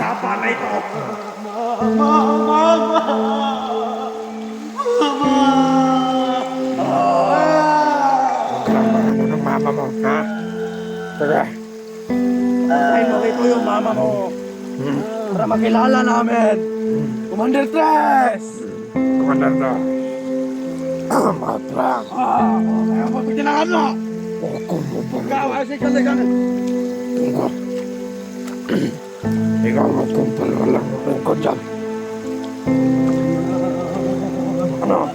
usapan na ito. Huwag ka lang marunong ng mama mo, ha? Tara. Patay mo ito yung mama mo. Para makilala namin. Commander Tres! Commander Tres. Matrang. Kaya mo pagkinahan mo. Ako mo ba? Ikaw, asik ka lang. Tungkol. Ikaw magkumpal walang tungkol dyan. Ano?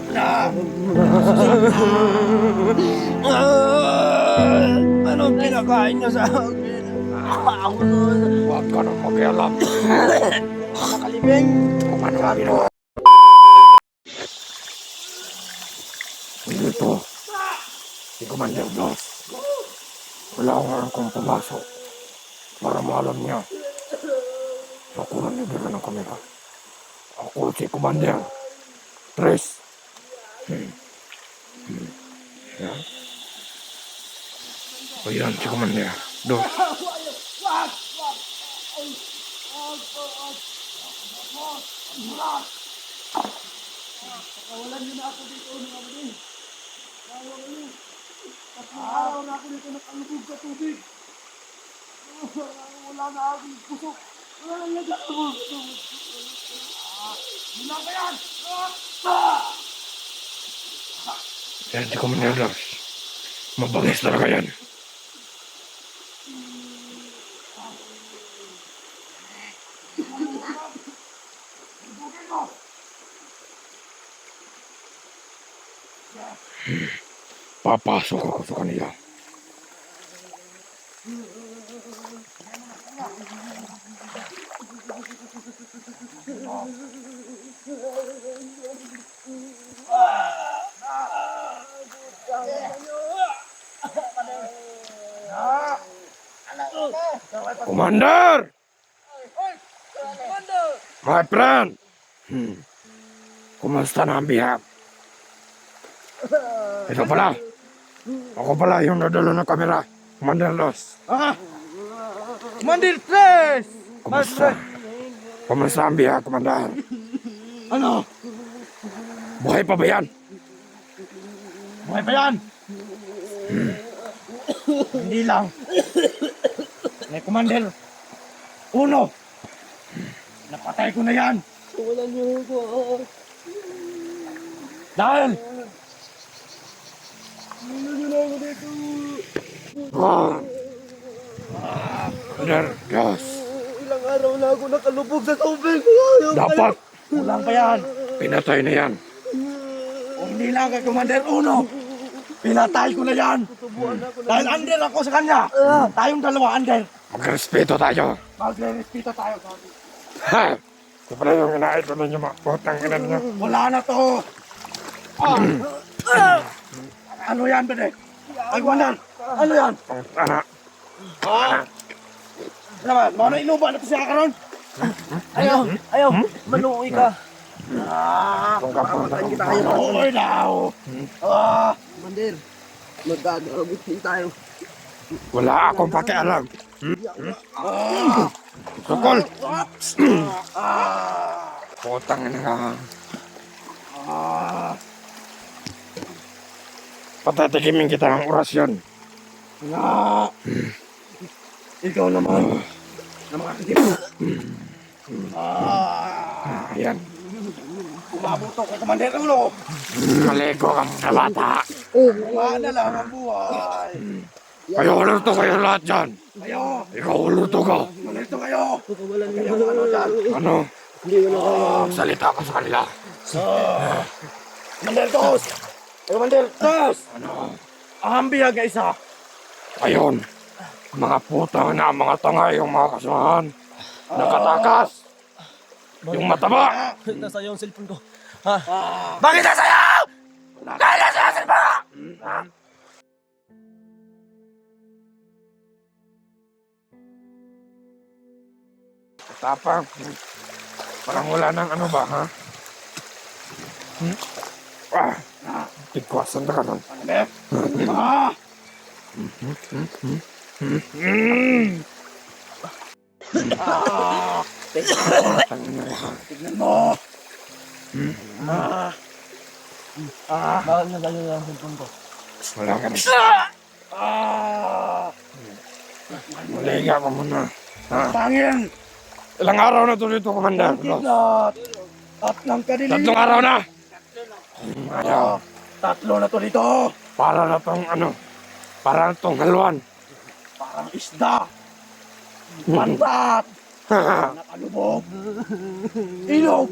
Anong kinakain niya sa akin? Huwag ka nang mag-ialam. Nakalibing. Kung ano ang ginawa. Dito. Si Commander Dos. Wala akong kung pumasok. Para maalam niya. Ako lang nagdala ng kamera. Ako si Commander Tres. Yan. O yan si Commander Dos. Pakawalan niyo na ako dito ng abdi. Tatlong araw na ako dito nakalubog sa tubig. Wala na akong pusok. Wala na nag-aabog. Wala ka yan! Yan si Commander Dos. Mabangis talaga yan. Papasok ako sa kanila. Commander! My friend! Kumusta na ang bihag? Ito pala. Ako pala yung nadala ng kamera. Commander Dos. Commander Tres! Kumusta? Kumusta ang bihag, Commander? Ano? Buhay pa ba yan? Buhay pa yan? Hindi lang. May Commander Uno. Napatay ko na yan. Wala niyo ko. Dahil Commander Dos. Ilang araw na ako nakalubog sa tubig. Dapat kulang pa yan. pinatay na yan. Kung hindi lang kay Commander Uno, pinatay ko na yan. Dahil under ako sa kanya. Tayong dalawa under. Magrespeto tayo. Magre-respeto tayo. Ha! Ito pala yung inaidol ninyo mga putang ina ninyo. Wala na to. Ano yan, bede? Ay, Commander. Ano yan? Ana. Naman, mga na inuba na to siya karon. Ayaw. Manuoy ka. Pagkapunta Kita kayo manuoy daw. Commander, magkagabot din tayo. wala akong pakialam. Sukol! Putang ina ka. Patatikimin kita ng orasyon. Ikaw naman. Na makakitip. Ayan. Kumabuto kay Commander Uno. Malego kang na bata. Kumana lang ang buhay. Kayo ulurto kayo lahat dyan. Kayo. Ikaw ulurto ka. Manito kayo. Pakawalan niyo. Kayo ano dyan. Ano? Hindi wala kayo. Salita ka sa kanila. Commander Dos. Commander Dos. Ano? Ang biyag na isa. Ayun. Mga putang na mga tanga yung mga kasamahan. Nakatakas. Yung mataba. Nasa iyo ang cellphone ko. Ha? Bakit na sa'yo? Dahil na sa'yo, silpa! Tapang. Parang wala nang ano ba, ha? Tigwasan na ka nun. Tangin na yan. Tignan mo. Bakit na ganyan ang cellphone ko? Wala ka na. Ah! Maliga ka muna. Ha? Pangin! Ilang araw na to dito, Commander? Kidnap! Tatlong kadili. Tatlong araw na. Ayaw. Tatlo na to dito. Para na tong ano. Para na tong haluan. Parang isda. Pantat. Nakalubog. Ilog.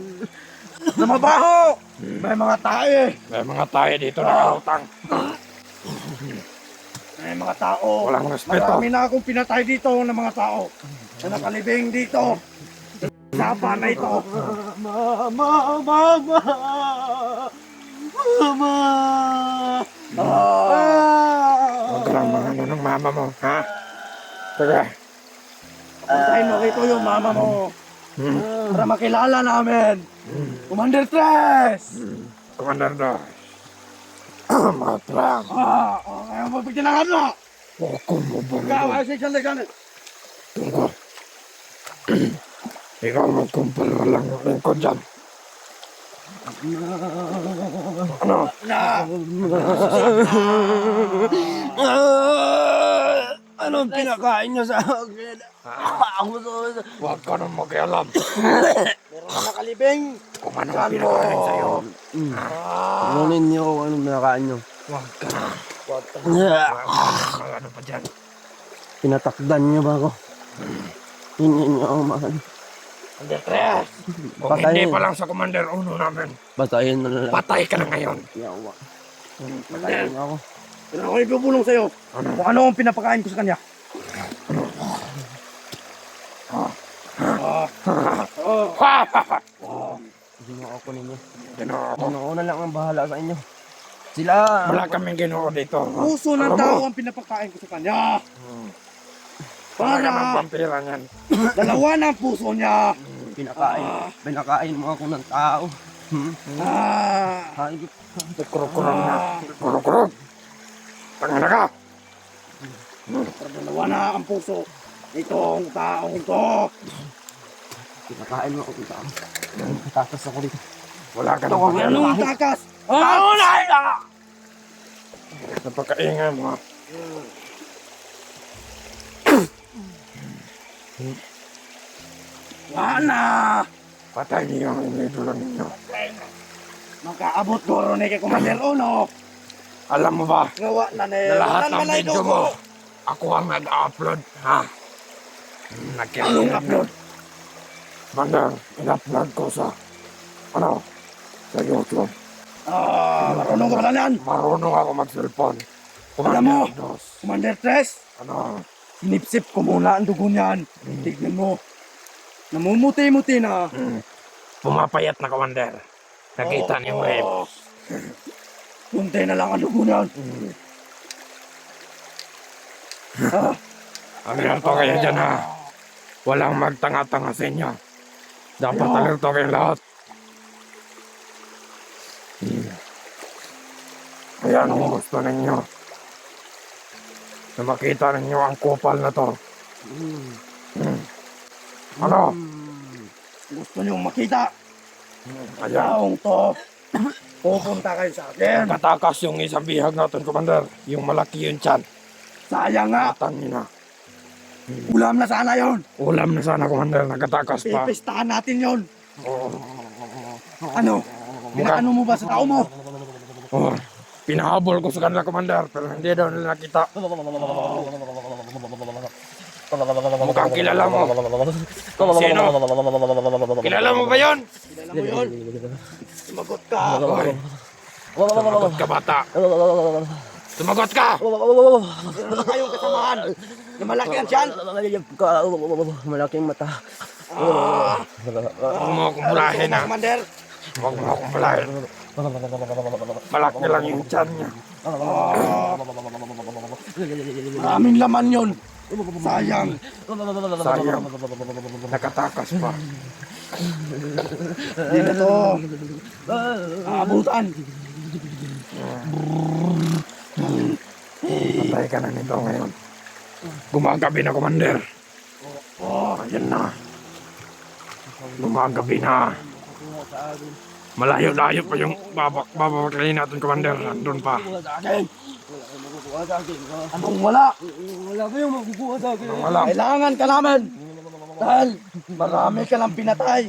Na mabaho. May mga tae. May mga tayo dito nakalutang. May mga tao. Walang respeto. Marami na akong pinatay dito ng mga tao. Na nakalibing dito. Sapa na ito. Mama! Huwag ka lang mga ano ng mama mo, ha? Sige. Puntahin mo rito yung mama mo. Para makilala namin. Commander Tres! Commander Dos. Mga trang. Ngayon magpagtinangan mo. Huwag kong Ikaw, mabulong. ay section leganet. Tungkol. Ikaw magkumpal walang lingkod dyan. Ano? Anong pinakain niyo sa akin? Ako sa... Huwag ka nang makialam. Meron ka nakalibing. Kung anong pinakain sa'yo. Ano ninyo kung anong pinakain niyo? Huwag ka na. Huwag ka. Mga ano pa dyan. Pinatakdan niyo ba ako? Hindi niyo ako mahal. Commander Tres. Kung Patayin. hindi pa lang sa Commander Uno namin, Batayin na lang. patay ka na ngayon. Yawa. Batayin ako. Pero ako ibubulong sa'yo. Ano? Kung ano ang pinapakain ko sa kanya. Ginoo ako ninyo. Ginoo ako. Ginoo na lang ang bahala sa inyo. Sila. Wala kaming ginoo dito. Puso ng tao ang pinapakain ko sa kanya. Para ng Para vampira niyan. dalawa na ang puso niya. Pinakain mo ako ng tao. Ah, Hayop. Kurang na. Kurang. Tanga na ka. para dalawa na ang puso. Itong taong to. Pinakain mo ako ng tao. Tatas ako dito. Wala ka nang pakialam. Anong takas? Sa pagkaingay mo. Wala. Patay niyo ang inidulo ninyo. Makaabot goro ni kay Commander Uno. Alam mo ba, Ngawa na ni. na lahat Wala ng na video mo, ako ang nag-upload, ha? Anong Nag-upload. upload? Bandang, in-upload ko sa, ano, sa YouTube. Marunong ka pala yan. Marunong ako mag-cellphone. Alam mo. Dos. Commander Tres. Ano, Sinipsip ko muna ang dugo niyan. Tignan mo. Namumuti-muti na. pumapayat na Commander. Nakita niyo yung wave. Kunti na lang ang dugo niyan. Alerto kayo dyan, ha? Walang magtanga-tanga sa inyo. Dapat alerto kayong lahat. Ayan kung gusto ninyo. Na makita ninyo ang kupal na to. Ano? Gusto niyong makita. Ayan. Taong to. Pupunta kayo sa akin. Katakas yung isang bihag natin, Commander. Yung malaki yung tiyan. Sayang nga. Tangin na. Ulam na sana yon. Ulam na sana, Commander. Nagkatakas pa. Pipistahan natin yon. Oo. Ano? Pinaano mo ba sa tao mo? Oh, pinahabol ko sa kanila, Commander. Pero hindi daw nila nakita. Mukhang kilala mo. Sino? Kilala mo ba yun? Kilala mo yon? Sumagot ka. Oy, sumagot ka, bata. Sumagot ka! Meron kayong kasamahan. Na malaki ang tiyan. Malaking mata. Huwag mo akong bulahin, ha? Commander. Huwag mo akong bulahin. Malaki lang yung tiyan niya. Maraming laman yon. Sayang. Sayang. Nakatakas pa. Hindi na to. Aabutan. Patay ka na nito ngayon. Gumagabi na, Commander. Oh, ayan na. Lumagabi na. Malayo-layo pa yung babaklayin natin, Commander. Andun pa. Makukuha sa akin. Wala kang makukuha sa akin. Anong wala? Wala kayong makukuha sa akin. Wala. Kailangan ka namin. Dahil marami ka lang pinatay.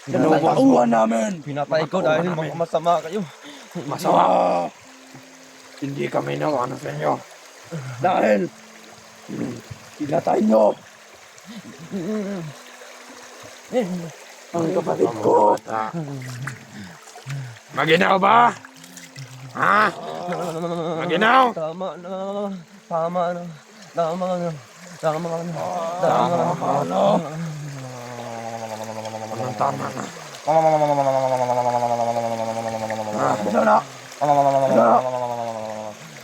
Kinatauhan namin. Pinatay ko dahil masama kayo. Masama. Hindi kami nawanan sa inyo. Dahil pinatay nyo ang kapatid ko. Maginaw ba? Ha? Maginaw? Tama na. Tama na. Tama na. Tama na. Ano? Anong tama na? Ano na?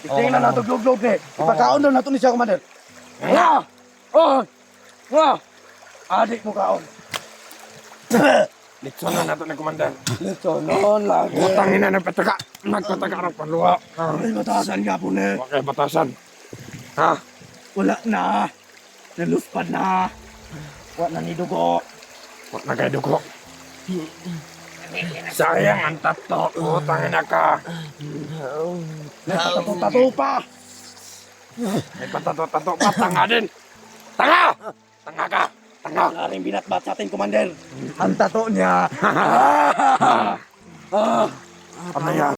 Tingnan na ito, glog-glog ni. Ipakaon doon na ito ni siya, Commander. Nga! Oh! Nga! Adik mo kaon. Litson na nato ni Commander. Ito noon lagi. Utangin na nagpataka. Nagpataka ng panluwa. Ay, matasan ka po ni. Huwag kayo batasan. Ha? Wala na. Naluspad na. Wala na ni dugo. Huwag na kayo dugo. Sayang ang tato. Utangin na ka. May patato-tato pa. May patato-tato pa. Tanga din. Tanga! Tanga ka. Tanga. Wala rin binatbat sa atin, Commander. Ang tato niya. Ano yan?